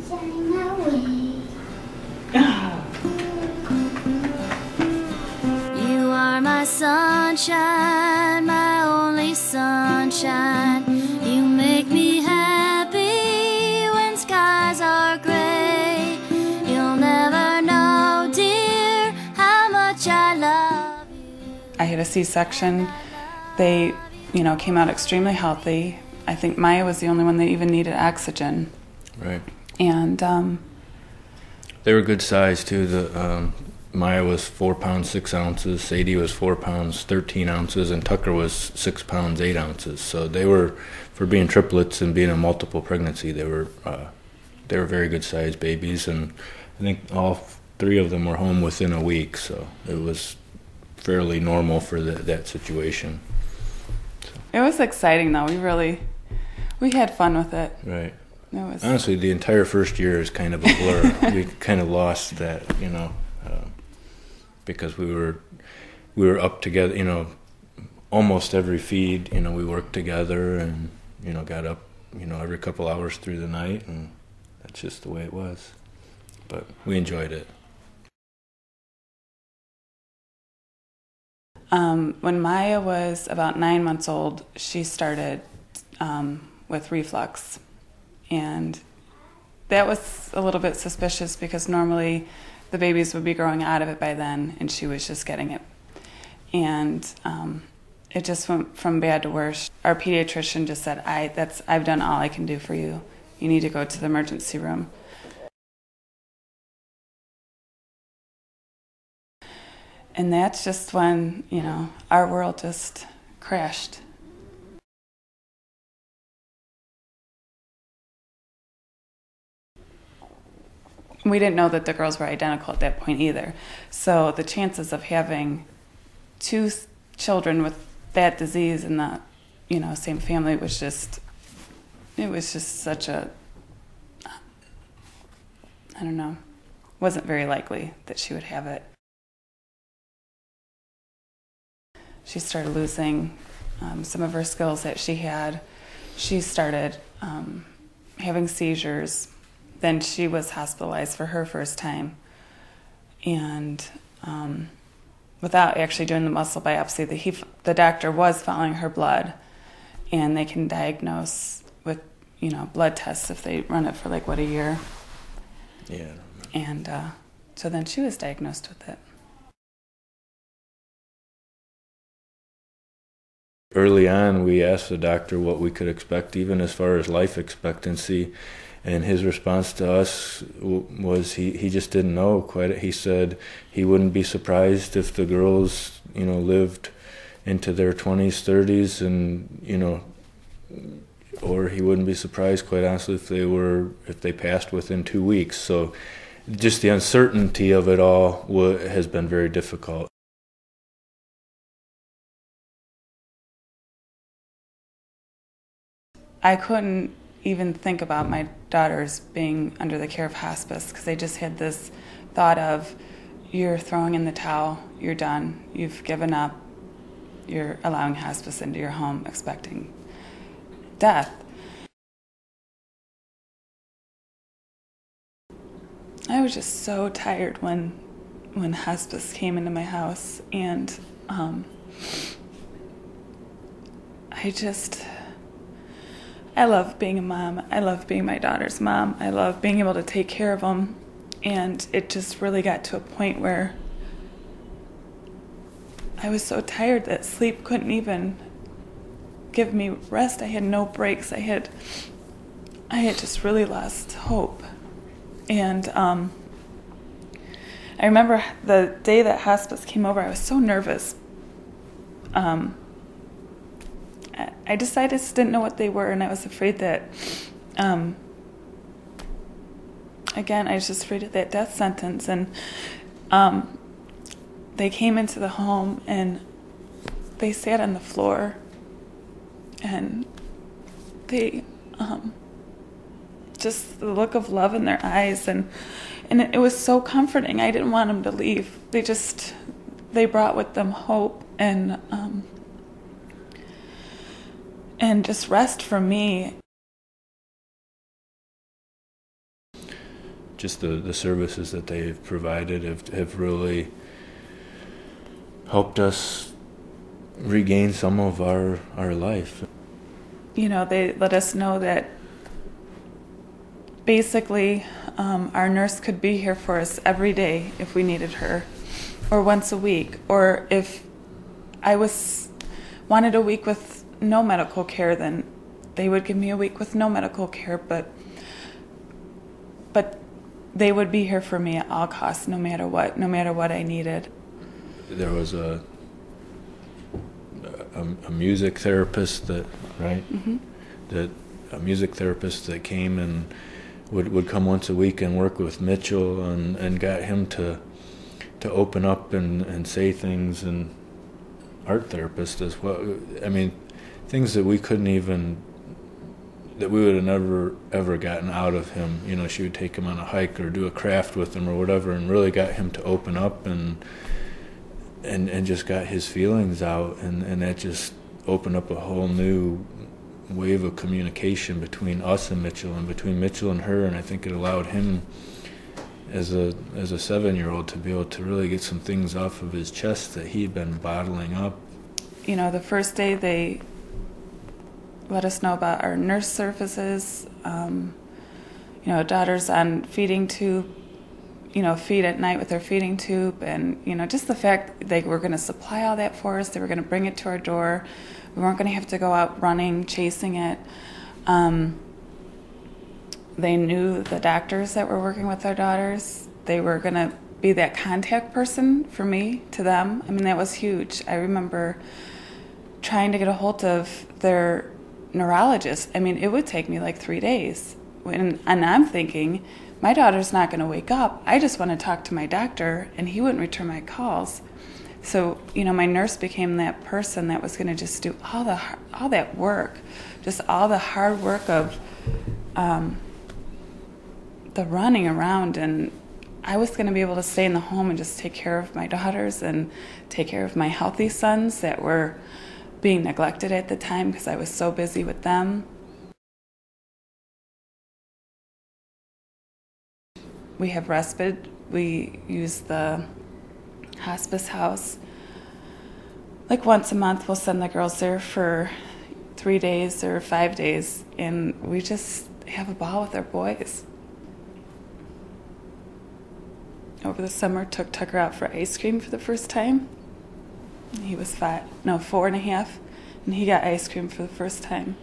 You are my sunshine, my only sunshine. You make me happy when skies are gray. You'll never know, dear, how much I love you. I had a C-section. They, came out extremely healthy. I think Maya was the only one that even needed oxygen. Right. And they were good size too. Maya was 4 pounds 6 ounces, Sadie was 4 pounds 13 ounces, and Tucker was 6 pounds 8 ounces. So they were, for being triplets and being a multiple pregnancy, they were very good sized babies, and I think all 3 of them were home within a week. So it was fairly normal for that situation. So. It was exciting though. We had fun with it. Right. It was. Honestly, the entire first year is kind of a blur. We kind of lost that, because we were up together, almost every feed, we worked together and, got up, every couple hours through the night, and that's just the way it was. But we enjoyed it. When Maya was about 9 months old, she started with reflux. And that was a little bit suspicious because normally the babies would be growing out of it by then, and she was just getting it. And it just went from bad to worse. Our pediatrician just said, I've done all I can do for you. You need to go to the emergency room. And that's just when, our world just crashed. We didn't know that the girls were identical at that point either. So the chances of having 2 children with that disease in the, same family was just such a, wasn't very likely that she would have it. She started losing some of her skills that she had. She started having seizures. Then she was hospitalized for her first time. And without actually doing the muscle biopsy, the doctor was following her blood. And they can diagnose with, blood tests if they run it for a year. Yeah. And so then she was diagnosed with it. Early on, we asked the doctor what we could expect, even as far as life expectancy. And his response to us was he just didn't know quite. He said he wouldn't be surprised if the girls, lived into their 20s, 30s, and, or he wouldn't be surprised, quite honestly, if they passed within 2 weeks. So just the uncertainty of it all has been very difficult. I couldn't even think about my daughters being under the care of hospice because I just had this thought of, you're throwing in the towel, you're done, you've given up, you're allowing hospice into your home expecting death. I was just so tired when hospice came into my house, and I love being a mom. I love being my daughter's mom. I love being able to take care of them. And it just really got to a point where I was so tired that sleep couldn't even give me rest. I had no breaks. I had just really lost hope. And I remember the day that hospice came over, I was so nervous. I decided I just didn't know what they were, and I was afraid that, again, I was just afraid of that death sentence. And they came into the home, and they sat on the floor, and they, just the look of love in their eyes, and it was so comforting. I didn't want them to leave. They brought with them hope and just rest for me. just the services that they've provided have really helped us regain some of our life. You know, they let us know that basically our nurse could be here for us every day if we needed her, or once a week, or if I wanted a week with no medical care, then they would give me a week with no medical care, but they would be here for me at all costs, no matter what I needed. There was a music therapist that, right? Mm-hmm. That a music therapist that came and would come once a week and work with Mitchell and got him to open up and say things, and art therapist as well. I mean, things that we couldn't even, that we would have never ever gotten out of him. You know, she would take him on a hike or do a craft with him or whatever, and really got him to open up and just got his feelings out, and that just opened up a whole new wave of communication between us and Mitchell, and between Mitchell and her, and I think it allowed him as a 7-year-old to be able to really get some things off of his chest that he'd been bottling up. You know, the first day they let us know about our nurse services, you know, daughter's on feeding tube, you know, feed at night with their feeding tube, and, you know, just the fact they were going to supply all that for us, they were going to bring it to our door, we weren't going to have to go out running, chasing it. They knew the doctors that were working with our daughters. They were going to be that contact person for me to them. I mean, that was huge. I remember trying to get a hold of their neurologist. I mean, it would take me like 3 days. And I'm thinking, my daughter's not going to wake up. I just want to talk to my doctor, and he wouldn't return my calls. So, you know, my nurse became that person that was going to just do all that work, just all the hard work of the running around, and I was going to be able to stay in the home and just take care of my daughters and take care of my healthy sons that were being neglected at the time because I was so busy with them. We have respite. We use the hospice house. Like once a month, we'll send the girls there for 3 days or 5 days, and we just have a ball with our boys. Over the summer, took Tucker out for ice cream for the first time. He was 4.5, and he got ice cream for the first time.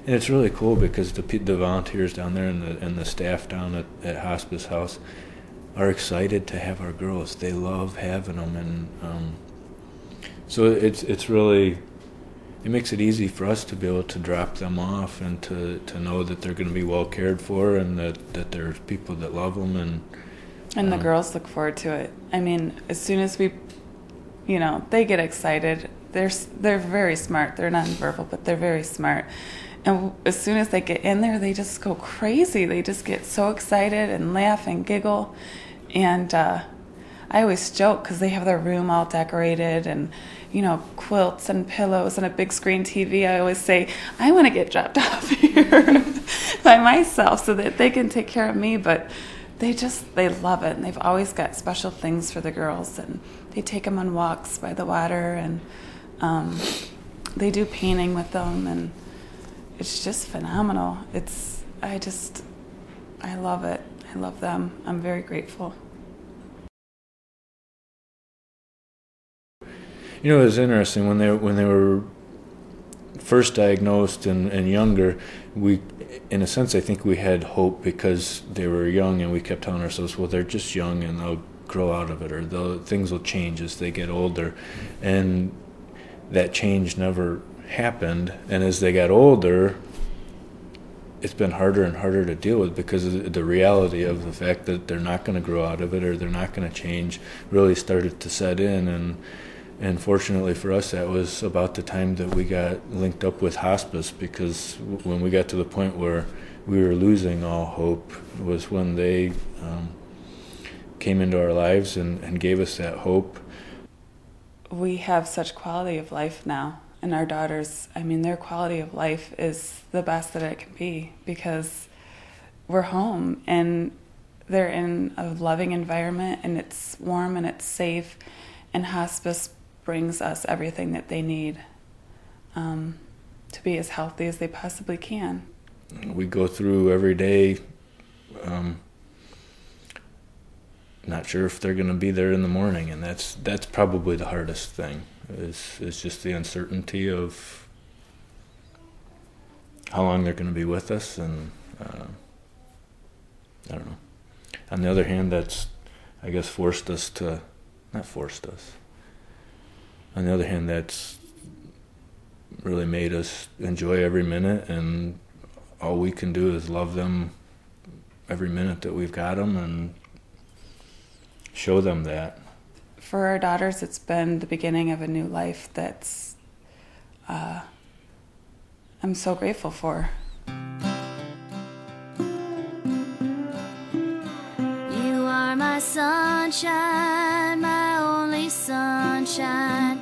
And it's really cool because the volunteers down there and the staff down at Hospice House are excited to have our girls. They love having them, and so it's really, it makes it easy for us to be able to drop them off and to know that they're going to be well cared for, and that there's people that love them, and the girls look forward to it. I mean, as soon as we, you know, they get excited. They're very smart. They're nonverbal, but they're very smart. And as soon as they get in there, they just go crazy. They just get so excited and laugh and giggle. And I always joke because they have their room all decorated and, you know, quilts and pillows and a big screen TV. I always say, I want to get dropped off here by myself so that they can take care of me. But they love it. And they've always got special things for the girls. And they take them on walks by the water. And they do painting with them. And it's just phenomenal. I love it. I love them. I'm very grateful. You know, it was interesting when they were first diagnosed and younger. We, in a sense, I think we had hope because they were young, and we kept telling ourselves, well, they're just young and they'll grow out of it, or things will change as they get older. And that change never happened. And as they got older, it's been harder and harder to deal with because of the reality of the fact that they're not going to grow out of it, or they're not going to change, really started to set in. And fortunately for us, that was about the time that we got linked up with hospice, because when we got to the point where we were losing all hope was when they came into our lives and gave us that hope. We have such quality of life now. And our daughters, I mean, their quality of life is the best that it can be, because we're home and they're in a loving environment and it's warm and it's safe, and hospice brings us everything that they need to be as healthy as they possibly can. We go through every day not sure if they're going to be there in the morning, and that's probably the hardest thing is just the uncertainty of how long they're going to be with us. And I don't know. On the other hand, that's, I guess, not forced us. On the other hand, that's really made us enjoy every minute, and all we can do is love them every minute that we've got them and show them that. For our daughters, it's been the beginning of a new life that's I'm so grateful for. You are my sunshine, my only sunshine.